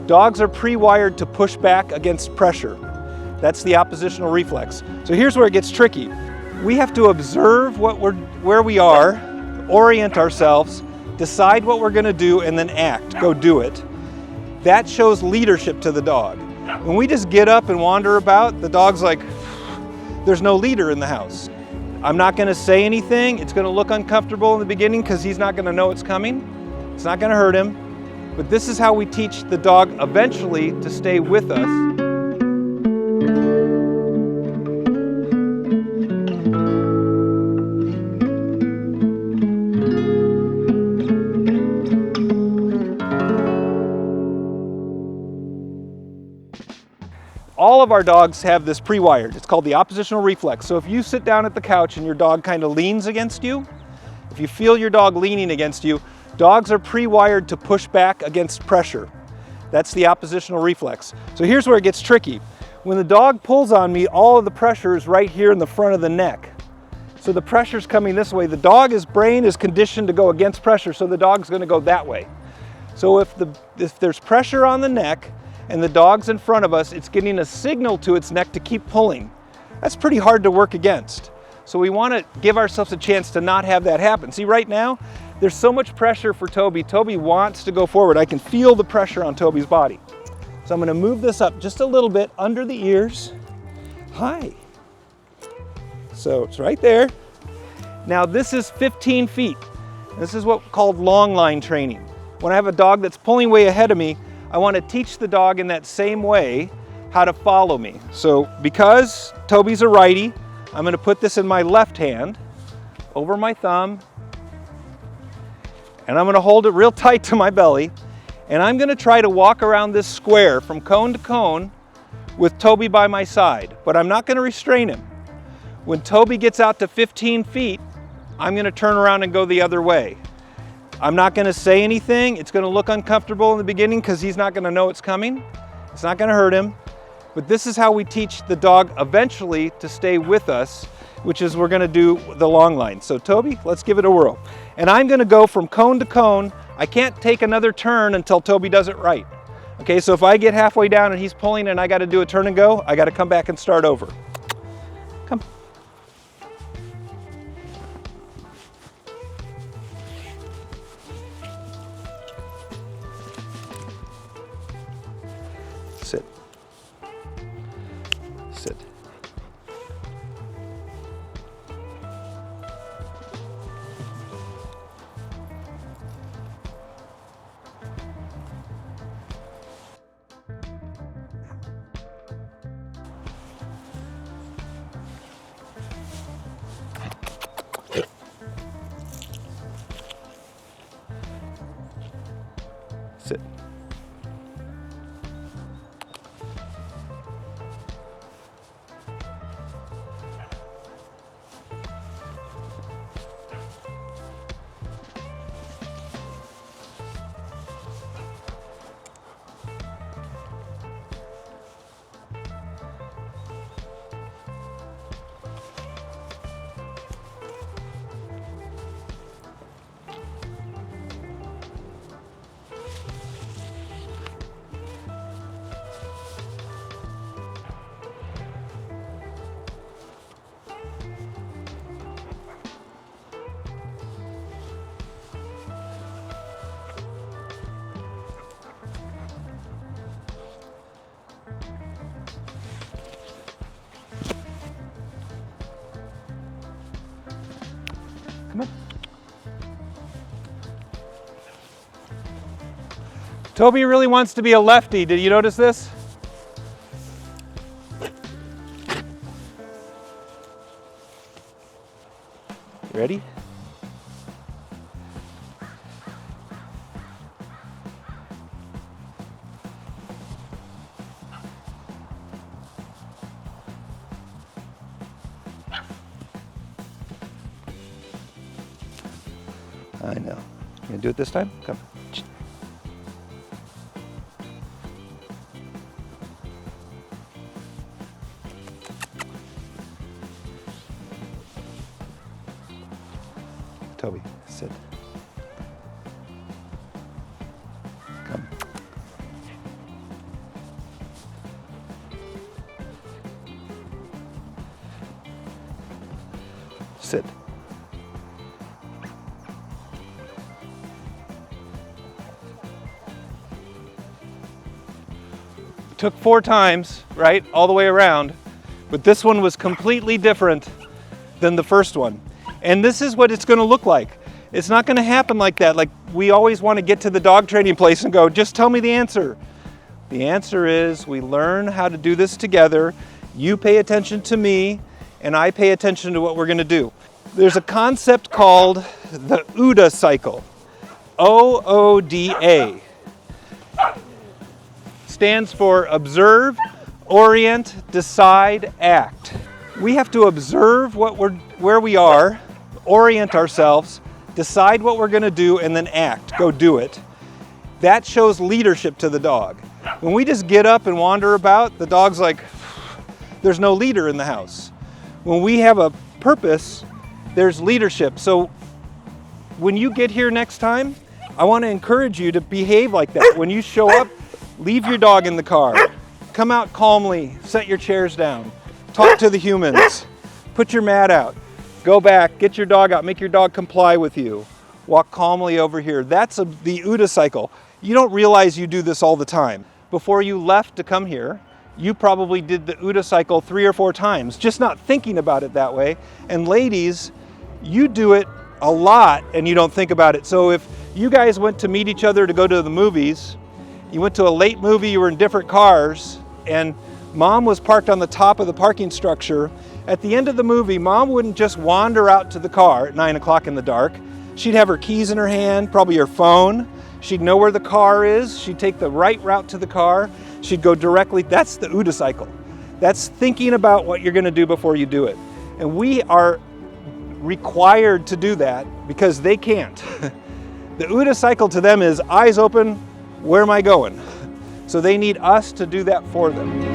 Dogs are pre-wired to push back against pressure. That's the oppositional reflex. So here's where it gets tricky. We have to observe where we are, orient ourselves, decide what we're going to do, and then act, go do it. That shows leadership to the dog. When we just get up and wander about, the dog's like, there's no leader in the house. I'm not going to say anything. It's going to look uncomfortable in the beginning because he's not going to know it's coming. It's not going to hurt him. But this is how we teach the dog eventually to stay with us. All of our dogs have this pre-wired. It's called the oppositional reflex. So if you sit down at the couch and your dog kind of leans against you, if you feel your dog leaning against you, dogs are pre-wired to push back against pressure. That's the oppositional reflex. So here's where it gets tricky. When the dog pulls on me, all of the pressure is right here in the front of the neck. So the pressure's coming this way. The dog's brain is conditioned to go against pressure, so the dog's going to go that way. So if there's pressure on the neck, and the dog's in front of us, it's getting a signal to its neck to keep pulling. That's pretty hard to work against. So we want to give ourselves a chance to not have that happen. See, right now, there's so much pressure for Toby. Toby wants to go forward. I can feel the pressure on Toby's body. So I'm going to move this up just a little bit under the ears. Hi. So it's right there. Now this is 15 feet. This is what's called long line training. When I have a dog that's pulling way ahead of me, I want to teach the dog in that same way how to follow me. So because Toby's a righty, I'm going to put this in my left hand over my thumb, and I'm going to hold it real tight to my belly, and I'm going to try to walk around this square from cone to cone with Toby by my side, but I'm not going to restrain him. When Toby gets out to 15 feet, I'm going to turn around and go the other way. I'm not going to say anything. It's going to look uncomfortable in the beginning because he's not going to know it's coming. It's not going to hurt him. But this is how we teach the dog eventually to stay with us, which is we're going to do the long line. So Toby, let's give it a whirl. And I'm going to go from cone to cone. I can't take another turn until Toby does it right. Okay, so if I get halfway down and he's pulling and I got to do a turn and go, I got to come back and start over. Come. Sit. Sit. Sit. Come on. Toby really wants to be a lefty. Did you notice this? Ready? I know. You gonna do it this time? Come. Toby, sit. Come. opposite. Took 4 times, right, all the way around, but this one was completely different than the first one. And this is what it's going to look like. It's not going to happen like that. Like we always want to get to the dog training place and go, just tell me the answer. The answer is we learn how to do this together. You pay attention to me and I pay attention to what we're going to do. There's a concept called the OODA cycle. OODA. Stands for observe, orient, decide, act. We have to observe where we are, orient ourselves, decide what we're going to do, and then act, go do it. That shows leadership to the dog. When we just get up and wander about, the dog's like, there's no leader in the house. When we have a purpose, there's leadership. So when you get here next time, I want to encourage you to behave like that. When you show up, leave your dog in the car. Come out calmly, set your chairs down, talk to the humans, put your mat out, go back, get your dog out, make your dog comply with you. Walk calmly over here. That's the OODA cycle. You don't realize you do this all the time. Before you left to come here, you probably did the OODA cycle 3 or 4 times, just not thinking about it that way. And ladies, you do it a lot and you don't think about it. So if you guys went to meet each other to go to the movies, you went to a late movie, you were in different cars, and mom was parked on the top of the parking structure. At the end of the movie, mom wouldn't just wander out to the car at 9 o'clock in the dark. She'd have her keys in her hand, probably her phone. She'd know where the car is. She'd take the right route to the car. She'd go directly. That's the OODA cycle. That's thinking about what you're going to do before you do it. And we are required to do that because they can't. The OODA cycle to them is eyes open, where am I going? So they need us to do that for them.